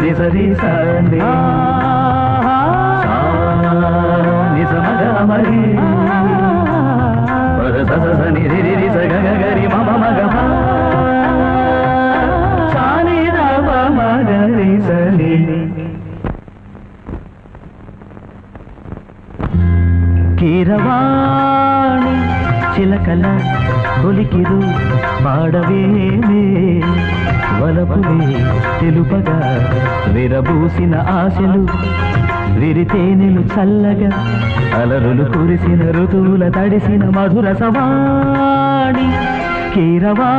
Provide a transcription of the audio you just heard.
నిసరి సందే నిసమగమరి సని రి స గ గరి మమ మగ సాని రవ మగరి సని కీరవాణి చిలకల కొలికిరు పాడవేమే వలపులే తెలుపగా విరబూసిన ఆశలు విరితేనెలు చల్లగా అలరులు కురిసిన ఋతువుల తడిసిన మధుర సవాణి కీరవా